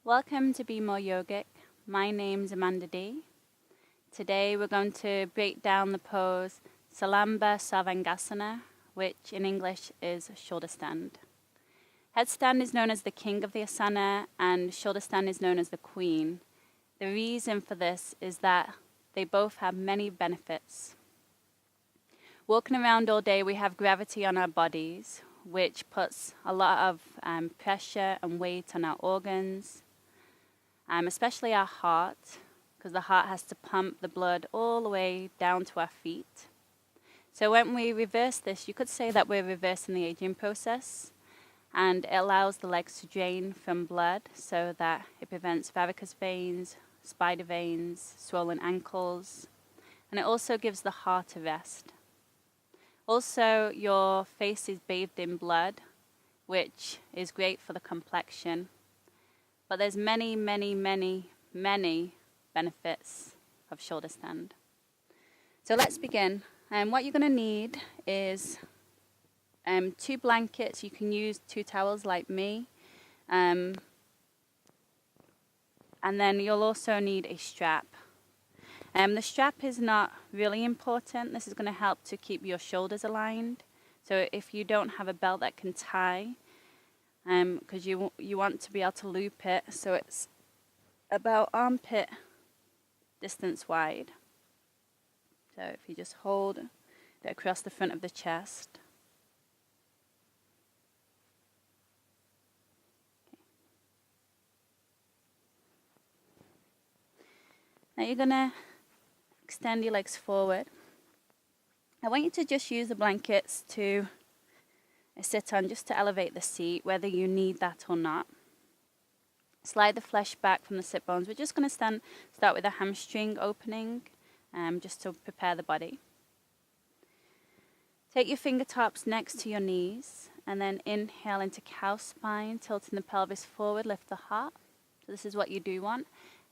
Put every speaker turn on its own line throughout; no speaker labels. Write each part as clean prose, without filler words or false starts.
Welcome to Be More Yogic. My name's Amanda D. Today we're going to break down the pose Salamba Sarvangasana, which in English is shoulder stand. Headstand is known as the king of the asana and shoulder stand is known as the queen. The reason for this is that they both have many benefits. Walking around all day, we have gravity on our bodies, which puts a lot of pressure and weight on our organs, especially our heart, because the heart has to pump the blood all the way down to our feet. So when we reverse this, you could say that we're reversing the aging process, and it allows the legs to drain from blood so that it prevents varicose veins, spider veins, swollen ankles, and it also gives the heart a rest. Also, your face is bathed in blood, which is great for the complexion. But there's many, many, many, many benefits of shoulder stand. So let's begin. What you're going to need is 2 blankets. You can use 2 towels like me. And then you'll also need a strap. The strap is not really important. This is going to help to keep your shoulders aligned. So if you don't have a belt that can tie, because you want to be able to loop it so it's about armpit distance wide. So if you just hold it across the front of the chest. Now you're going to extend your legs forward. I want you to just use the blankets to sit on just to elevate the seat, whether you need that or not. Slide the flesh back from the sit bones. We're just going to start with a hamstring opening, just to prepare the body. Take your fingertips next to your knees, and then inhale into cow spine, tilting the pelvis forward, lift the heart. So this is what you do want.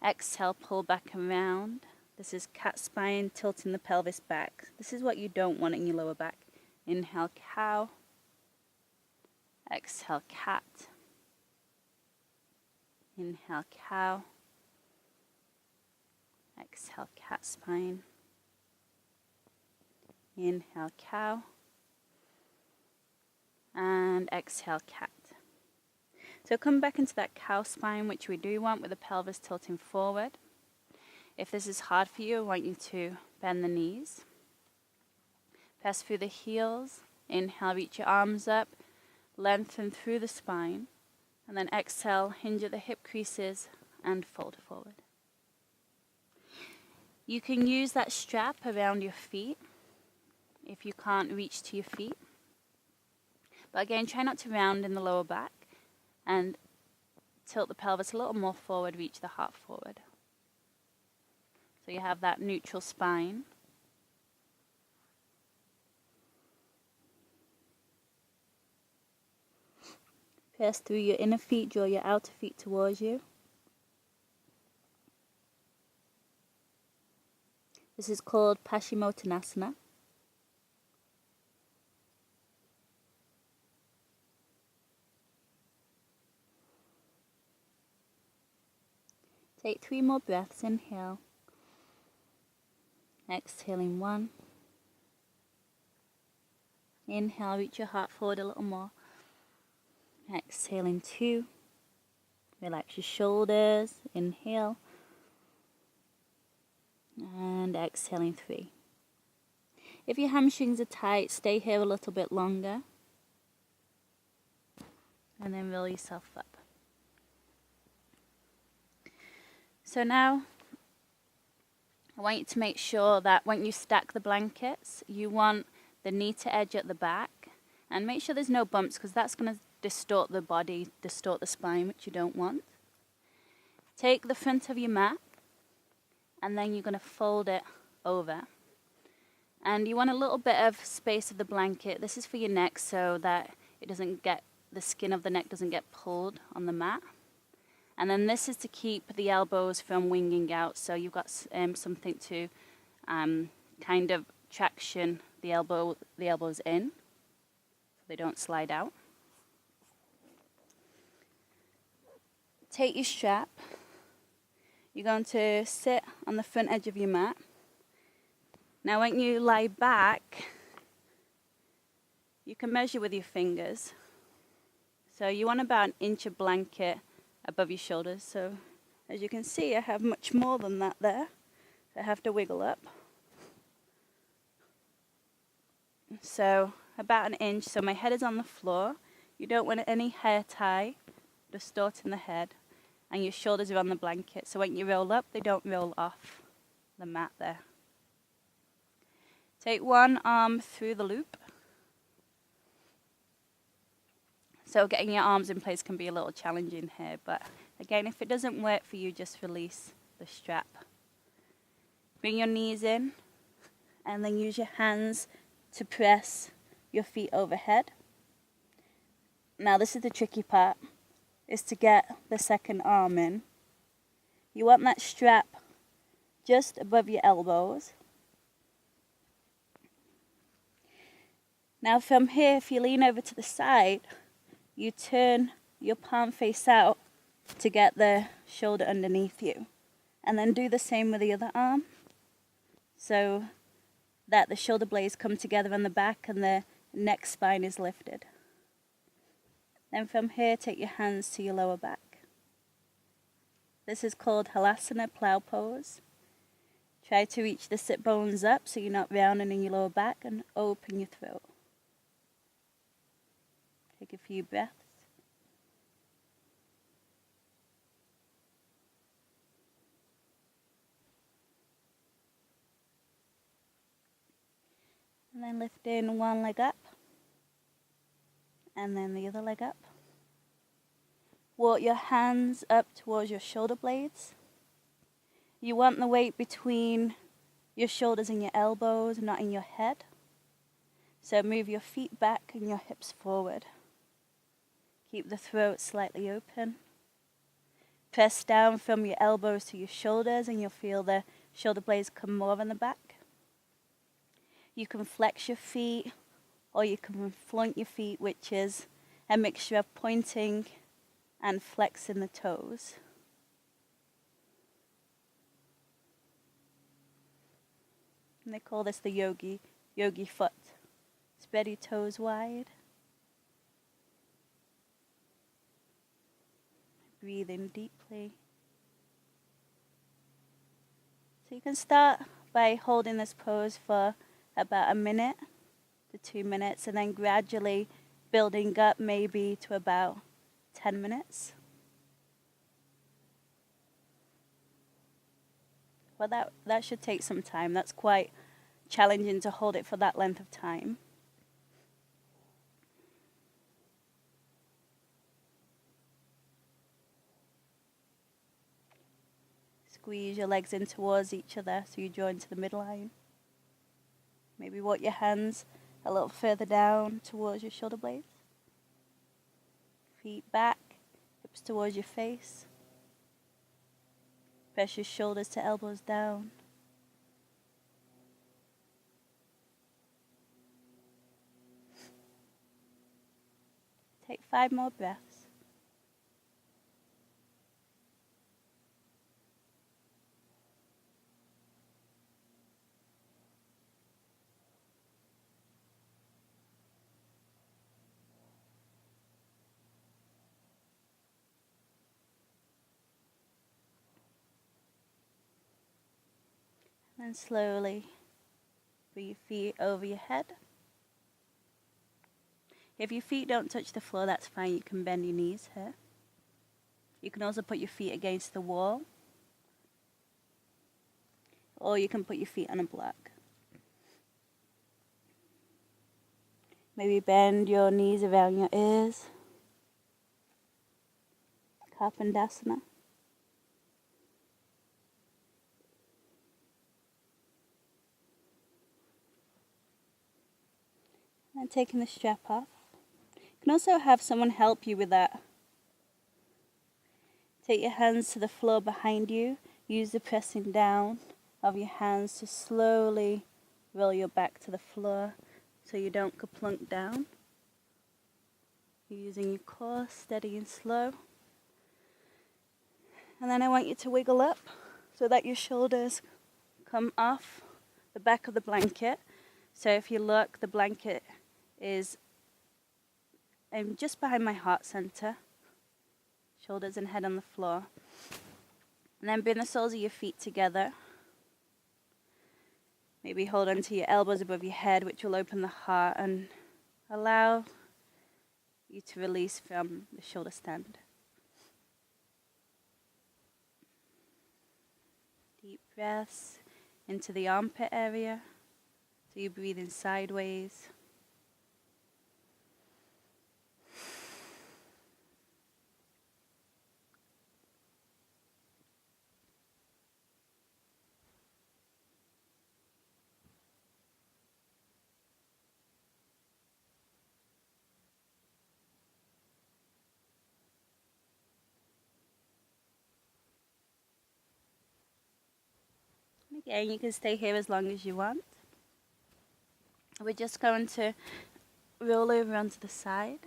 Exhale, pull back around. This is cat spine, tilting the pelvis back. This is what you don't want in your lower back. Inhale, cow. Exhale, cat. Inhale, cow. Exhale, cat spine. Inhale, cow. And exhale, cat. So come back into that cow spine, which we do want with the pelvis tilting forward. If this is hard for you, I want you to bend the knees. Press through the heels. Inhale, reach your arms up. Lengthen through the spine, and then exhale, hinge at the hip creases and fold forward. You can use that strap around your feet if you can't reach to your feet. But again, try not to round in the lower back and tilt the pelvis a little more forward, reach the heart forward. So you have that neutral spine. Press through your inner feet, draw your outer feet towards you. This is called Paschimottanasana. Take 3 more breaths, inhale. Exhaling 1. Inhale, reach your heart forward a little more. Exhaling 2. Relax your shoulders. Inhale. And exhaling 3. If your hamstrings are tight, stay here a little bit longer. And then roll yourself up. So now, I want you to make sure that when you stack the blankets, you want the knee to edge at the back. And make sure there's no bumps, because that's going to distort the body, distort the spine, which you don't want. Take the front of your mat, and then you're going to fold it over. And you want a little bit of space of the blanket. This is for your neck so that it doesn't get, the skin of the neck doesn't get pulled on the mat. And then this is to keep the elbows from winging out, so you've got something to kind of traction the elbows in, so they don't slide out. take your strap. You're going to sit on the front edge of your mat. Now when you lie back, you can measure with your fingers. So you want about 1 inch of blanket above your shoulders. So as you can see, I have much more than that there. So I have to wiggle up. So about 1 inch, so my head is on the floor. You don't want any hair tie, distorting the head, and your shoulders are on the blanket. So when you roll up, they don't roll off the mat there. Take one arm through the loop. So getting your arms in place can be a little challenging here, but again, if it doesn't work for you, just release the strap. Bring your knees in, and then use your hands to press your feet overhead. Now this is the tricky part, is to get the second arm in. You want that strap just above your elbows. Now from here, if you lean over to the side, you turn your palm face out to get the shoulder underneath you. And then do the same with the other arm, so that the shoulder blades come together on the back and the neck spine is lifted. Then from here, take your hands to your lower back. This is called Halasana plow pose. Try to reach the sit bones up so you're not rounding in your lower back, and open your throat. Take a few breaths. And then lift in one leg up, and then the other leg up. Walk your hands up towards your shoulder blades. You want the weight between your shoulders and your elbows, not in your head. So move your feet back and your hips forward. Keep the throat slightly open. Press down from your elbows to your shoulders, and you'll feel the shoulder blades come more on the back. You can flex your feet, or you can flaunt your feet, which is a mixture of pointing and flexing the toes. And they call this the yogi foot. Spread your toes wide. Breathe in deeply. So you can start by holding this pose for about 1 minute to 2 minutes, and then gradually building up maybe to about 10 minutes. Well, that should take some time. That's quite challenging to hold it for that length of time. Squeeze your legs in towards each other so you draw into the midline. Maybe walk your hands a little further down towards your shoulder blades. Feet back, hips towards your face. Press your shoulders to elbows down. Take 5 more breaths. And slowly bring your feet over your head. If your feet don't touch the floor, that's fine. You can bend your knees here. You can also put your feet against the wall, or you can put your feet on a block. Maybe bend your knees around your ears. Kapandasana. And taking the strap off. You can also have someone help you with that. Take your hands to the floor behind you. Use the pressing down of your hands to slowly roll your back to the floor so you don't plunk down. You're using your core steady and slow. And then I want you to wiggle up so that your shoulders come off the back of the blanket. So if you look, the blanket is just behind my heart center. Shoulders and head on the floor. And then bring the soles of your feet together. Maybe hold onto your elbows above your head, which will open the heart and allow you to release from the shoulder stand. Deep breaths into the armpit area. So you're breathing sideways. Again, you can stay here as long as you want. We're just going to roll over onto the side.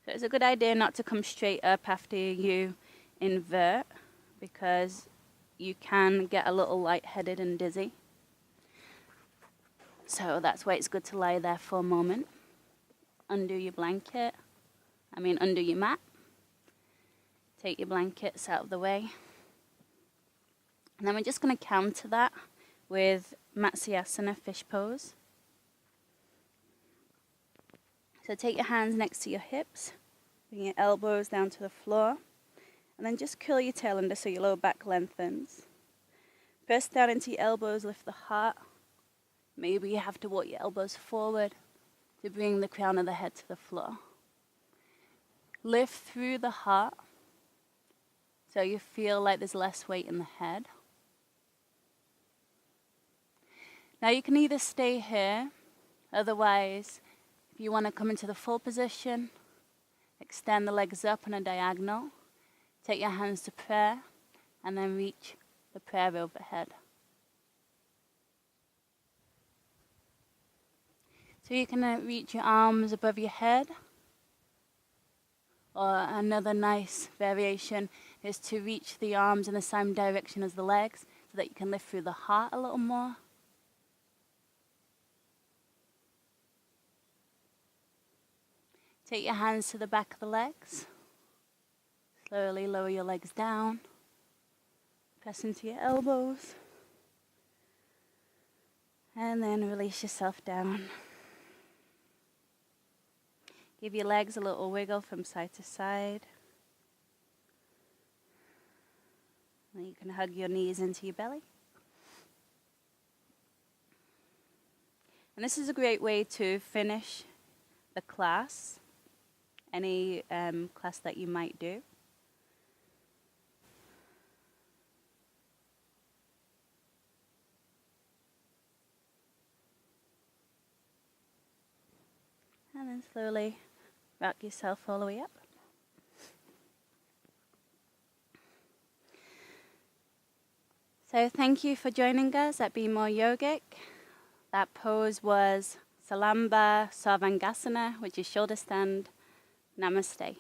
So it's a good idea not to come straight up after you invert, because you can get a little lightheaded and dizzy. So that's why it's good to lie there for a moment. Undo your undo your mat. Take your blankets out of the way. And then we're just going to counter that with Matsyasana, fish pose. So take your hands next to your hips, bring your elbows down to the floor, and then just curl your tail under so your lower back lengthens. Press down into your elbows, lift the heart. Maybe you have to walk your elbows forward to bring the crown of the head to the floor. Lift through the heart so you feel like there's less weight in the head. Now you can either stay here, otherwise, if you want to come into the full position, extend the legs up on a diagonal, take your hands to prayer, and then reach the prayer overhead. So you can reach your arms above your head, or another nice variation is to reach the arms in the same direction as the legs, so that you can lift through the heart a little more. Take your hands to the back of the legs. Slowly lower your legs down. Press into your elbows. And then release yourself down. Give your legs a little wiggle from side to side. And you can hug your knees into your belly. And this is a great way to finish the class. Any class that you might do. And then slowly rock yourself all the way up. So thank you for joining us at Be More Yogic. That pose was Salamba Sarvangasana, which is shoulder stand. Namaste.